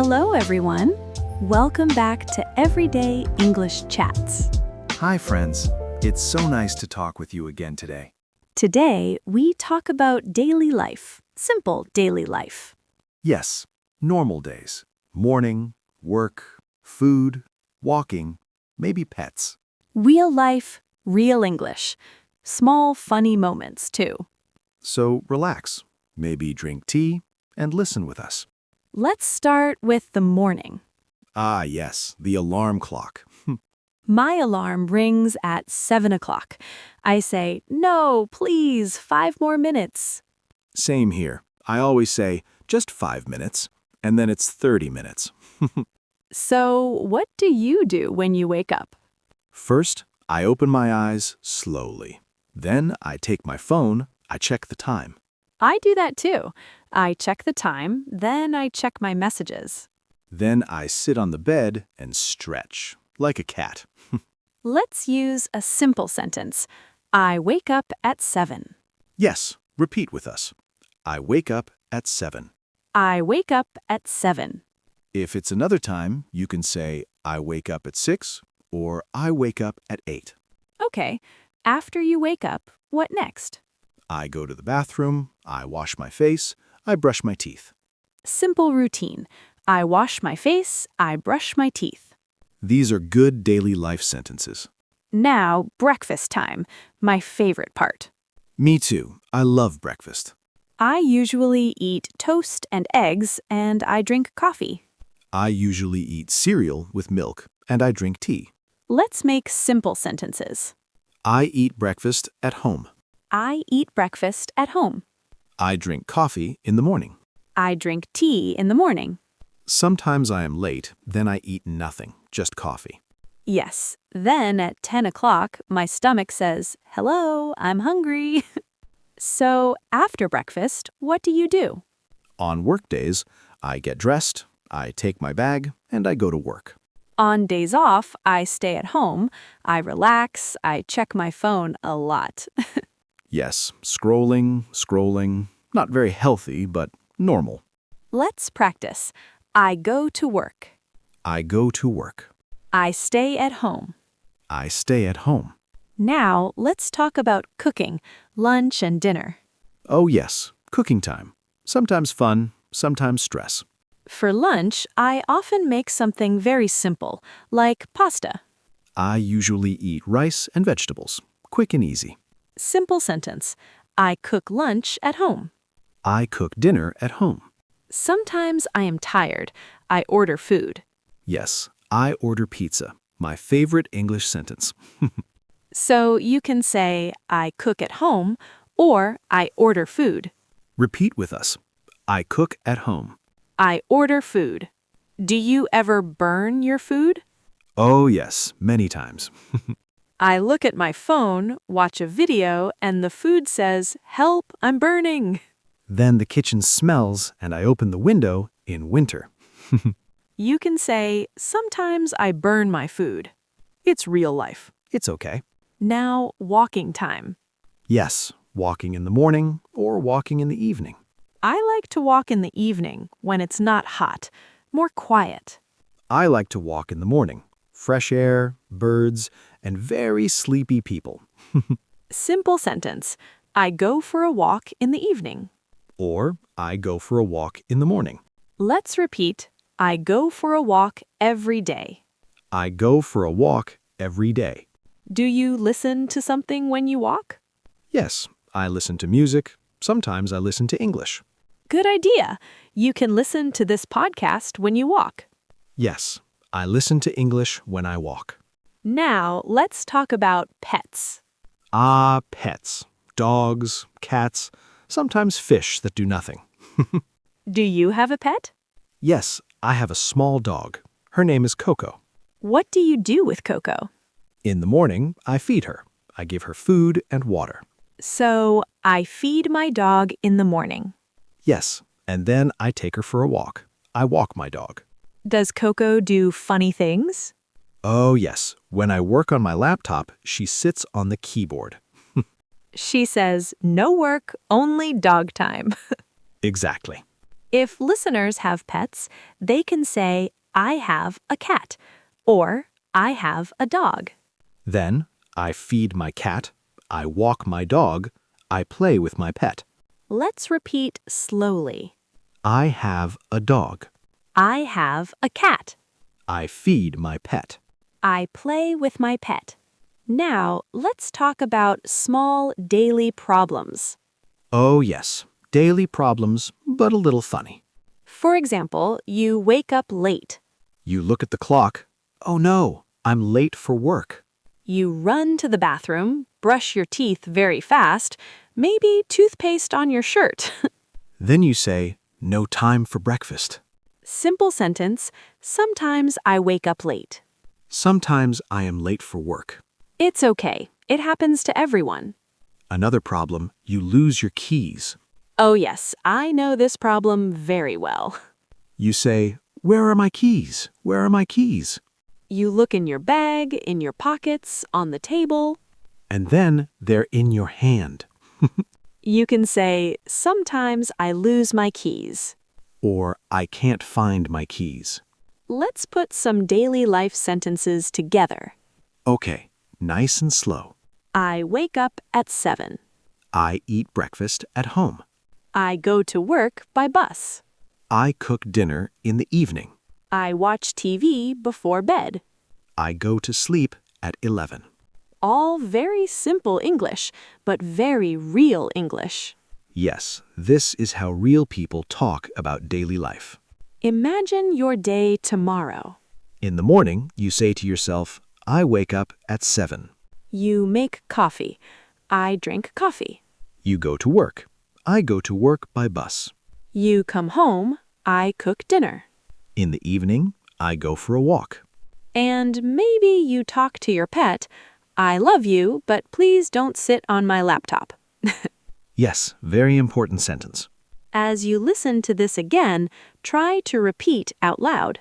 Hello, everyone. Welcome back to Everyday English Chats. Hi, friends. It's so nice to talk with you again today. Today, we talk about daily life, simple daily life. Yes, normal days. Morning, work, food, walking, maybe pets. Real life, real English. Small, funny moments, too. So relax, maybe drink tea, and listen with us. Let's start with the morning. Ah, yes, the alarm clock. My alarm rings at 7 o'clock. I say, no, please, 5 more minutes. Same here. I always say, just 5 minutes, and then it's 30 minutes. So, what do you do when you wake up? First, I open my eyes slowly. Then I take my phone, I check the time. I do that too. I check the time, then I check my messages. Then I sit on the bed and stretch, like a cat. Let's use a simple sentence. I wake up at 7. Yes, repeat with us. I wake up at 7. I wake up at 7. If it's another time, you can say, I wake up at 6 or I wake up at 8. Okay, after you wake up, what next? I go to the bathroom, I wash my face, I brush my teeth. Simple routine. I wash my face, I brush my teeth. These are good daily life sentences. Now, breakfast time, my favorite part. Me too. I love breakfast. I usually eat toast and eggs, and I drink coffee. I usually eat cereal with milk, and I drink tea. Let's make simple sentences. I eat breakfast at home. I eat breakfast at home. I drink coffee in the morning. I drink tea in the morning. Sometimes I am late, then I eat nothing, just coffee. Yes, then at 10 o'clock, my stomach says, hello, I'm hungry. So after breakfast, what do you do? On work days, I get dressed, I take my bag, and I go to work. On days off, I stay at home, I relax, I check my phone a lot. Yes, scrolling, not very healthy, but normal. Let's practice. I go to work. I go to work. I stay at home. I stay at home. Now, let's talk about cooking, lunch and dinner. Oh yes, cooking time. Sometimes fun, sometimes stress. For lunch, I often make something very simple, like pasta. I usually eat rice and vegetables, quick and easy. Simple sentence. I cook lunch at home. I cook dinner at home. Sometimes I am tired. I order food. Yes, I order pizza, my favorite English sentence. So you can say, I cook at home, or I order food. Repeat with us. I cook at home. I order food. Do you ever burn your food? Oh yes, many times. I look at my phone, watch a video, and the food says, help, I'm burning. Then the kitchen smells and I open the window in winter. You can say, sometimes I burn my food. It's real life. It's okay. Now, walking time. Yes, walking in the morning or walking in the evening. I like to walk in the evening when it's not hot, more quiet. I like to walk in the morning. Fresh air, birds, and very sleepy people. Simple sentence. I go for a walk in the evening. Or I go for a walk in the morning. Let's repeat. I go for a walk every day. I go for a walk every day. Do you listen to something when you walk? Yes, I listen to music. Sometimes I listen to English. Good idea. You can listen to this podcast when you walk. Yes, I listen to English when I walk. Now, let's talk about pets. Ah, pets. Dogs, cats, sometimes fish that do nothing. Do you have a pet? Yes, I have a small dog. Her name is Coco. What do you do with Coco? In the morning, I feed her. I give her food and water. So, I feed my dog in the morning. Yes, and then I take her for a walk. I walk my dog. Does Coco do funny things? Oh yes, when I work on my laptop, she sits on the keyboard. She says, no work, only dog time. Exactly. If listeners have pets, they can say, I have a cat, or I have a dog. Then, I feed my cat, I walk my dog, I play with my pet. Let's repeat slowly. I have a dog. I have a cat. I feed my pet. I play with my pet. Now, let's talk about small daily problems. Oh, yes, daily problems, but a little funny. For example, you wake up late. You look at the clock. Oh no, I'm late for work. You run to the bathroom, brush your teeth very fast, maybe toothpaste on your shirt. Then you say, no time for breakfast. Simple sentence, sometimes I wake up late. Sometimes I am late for work. It's okay. It happens to everyone. Another problem, you lose your keys. Oh yes, I know this problem very well. You say, where are my keys? Where are my keys? You look in your bag, in your pockets, on the table. And then they're in your hand. You can say, sometimes I lose my keys. Or I can't find my keys. Let's put some daily life sentences together. Okay, nice and slow. I wake up at 7. I eat breakfast at home. I go to work by bus. I cook dinner in the evening. I watch TV before bed. I go to sleep at 11. All very simple English, but very real English. Yes, this is how real people talk about daily life. Imagine your day tomorrow. In the morning, you say to yourself, I wake up at 7. You make coffee. I drink coffee. You go to work. I go to work by bus. You come home. I cook dinner. In the evening, I go for a walk. And maybe you talk to your pet. I love you, but please don't sit on my laptop. Yes, very important sentence. As you listen to this again, try to repeat out loud.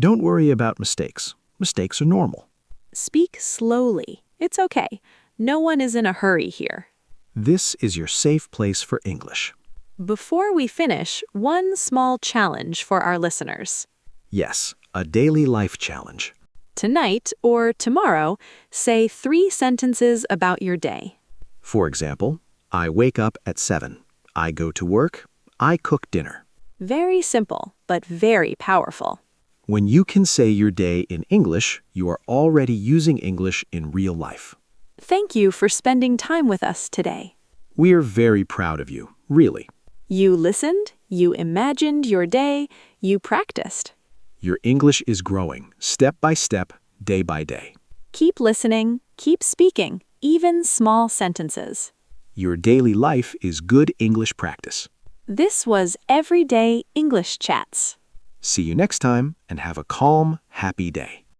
Don't worry about mistakes. Mistakes are normal. Speak slowly. It's okay. No one is in a hurry here. This is your safe place for English. Before we finish, one small challenge for our listeners. Yes, a daily life challenge. Tonight or tomorrow, say 3 sentences about your day. For example, I wake up at 7. I go to work. I cook dinner. Very simple, but very powerful. When you can say your day in English, you are already using English in real life. Thank you for spending time with us today. We are very proud of you, really. You listened, you imagined your day, you practiced. Your English is growing, step by step, day by day. Keep listening, keep speaking, even small sentences. Your daily life is good English practice. This was Everyday English Chats. See you next time and have a calm, happy day.